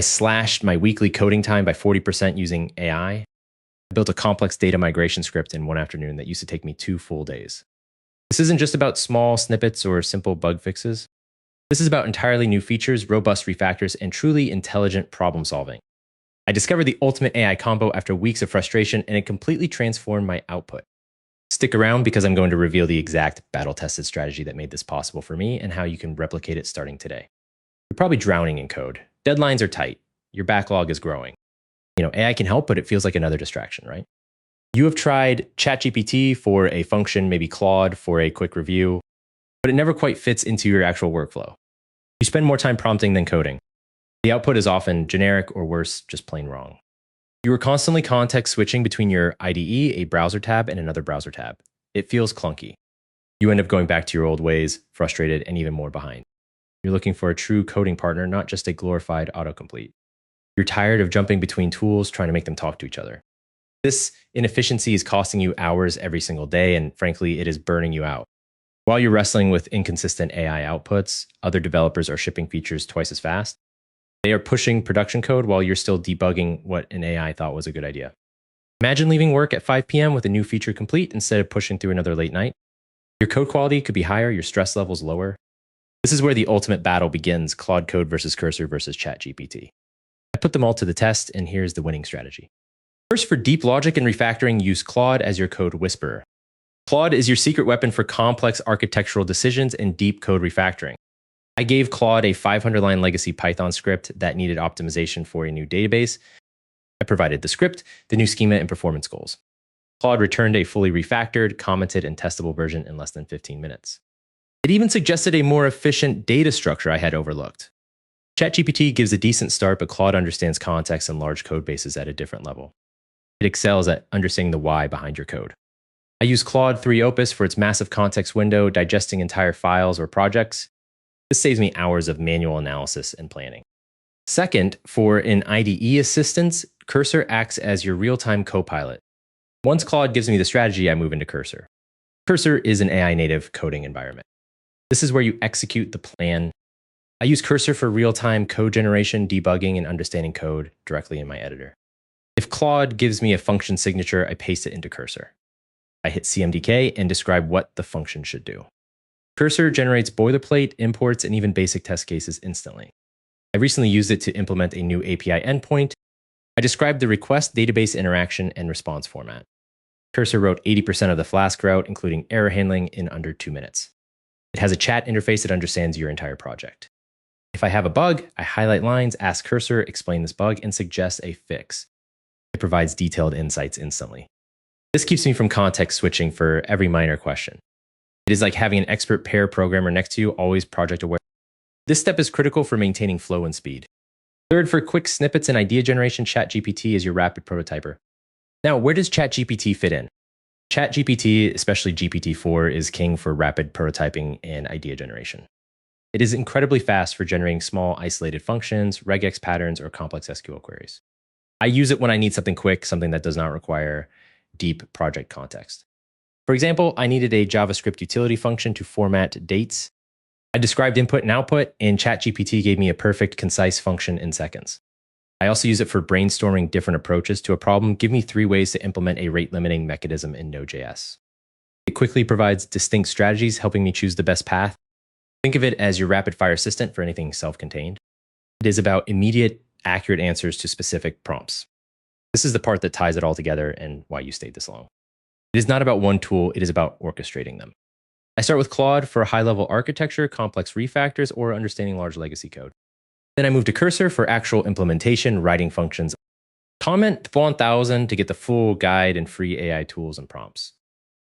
slashed my weekly coding time by 40% using AI. I built a complex data migration script in one afternoon that used to take me 2 full days. This isn't just about small snippets or simple bug fixes. This is about entirely new features, robust refactors, and truly intelligent problem solving. I discovered the ultimate AI combo after weeks of frustration, and it completely transformed my output. Stick around because I'm going to reveal the exact battle-tested strategy that made this possible for me and how you can replicate it starting today. You're probably drowning in code. Deadlines are tight. Your backlog is growing. AI can help, but it feels like another distraction, right? You have tried ChatGPT for a function, maybe Claude for a quick review, but it never quite fits into your actual workflow. You spend more time prompting than coding. The output is often generic or worse, just plain wrong. You are constantly context switching between your IDE, a browser tab, and another browser tab. It feels clunky. You end up going back to your old ways, frustrated, and even more behind. You're looking for a true coding partner, not just a glorified autocomplete. You're tired of jumping between tools, trying to make them talk to each other. This inefficiency is costing you hours every single day, and frankly, it is burning you out. While you're wrestling with inconsistent AI outputs, other developers are shipping features twice as fast. They are pushing production code while you're still debugging what an AI thought was a good idea. Imagine leaving work at 5 p.m. with a new feature complete instead of pushing through another late night. Your code quality could be higher, your stress levels lower. This is where the ultimate battle begins, Claude Code versus Cursor versus ChatGPT. I put them all to the test, and here's the winning strategy. First, for deep logic and refactoring, use Claude as your code whisperer. Claude is your secret weapon for complex architectural decisions and deep code refactoring. I gave Claude a 500-line legacy Python script that needed optimization for a new database. I provided the script, the new schema, and performance goals. Claude returned a fully refactored, commented, and testable version in less than 15 minutes. It even suggested a more efficient data structure I had overlooked. ChatGPT gives a decent start, but Claude understands context and large code bases at a different level. It excels at understanding the why behind your code. I use Claude 3 Opus for its massive context window, digesting entire files or projects. This saves me hours of manual analysis and planning. Second, for an IDE assistance, Cursor acts as your real-time co-pilot. Once Claude gives me the strategy, I move into Cursor. Cursor is an AI-native coding environment. This is where you execute the plan. I use Cursor for real-time code generation, debugging, and understanding code directly in my editor. If Claude gives me a function signature, I paste it into Cursor. I hit CMDK and describe what the function should do. Cursor generates boilerplate, imports, and even basic test cases instantly. I recently used it to implement a new API endpoint. I described the request, database interaction, and response format. Cursor wrote 80% of the Flask route, including error handling, in under 2 minutes. It has a chat interface that understands your entire project. If I have a bug, I highlight lines, ask Cursor, explain this bug, and suggest a fix. It provides detailed insights instantly. This keeps me from context switching for every minor question. It is like having an expert pair programmer next to you, always project aware. This step is critical for maintaining flow and speed. Third, for quick snippets and idea generation, ChatGPT is your rapid prototyper. Now, where does ChatGPT fit in? ChatGPT, especially GPT-4, is king for rapid prototyping and idea generation. It is incredibly fast for generating small, isolated functions, regex patterns, or complex SQL queries. I use it when I need something quick, something that does not require deep project context. For example, I needed a JavaScript utility function to format dates. I described input and output, and ChatGPT gave me a perfect, concise function in seconds. I also use it for brainstorming different approaches to a problem. Give me 3 ways to implement a rate-limiting mechanism in Node.js. It quickly provides distinct strategies, helping me choose the best path. Think of it as your rapid-fire assistant for anything self-contained. It is about immediate, accurate answers to specific prompts. This is the part that ties it all together and why you stayed this long. It is not about one tool, it is about orchestrating them. I start with Claude for high-level architecture, complex refactors, or understanding large legacy code. Then I move to Cursor for actual implementation, writing functions. Comment 1000 to get the full guide and free AI tools and prompts.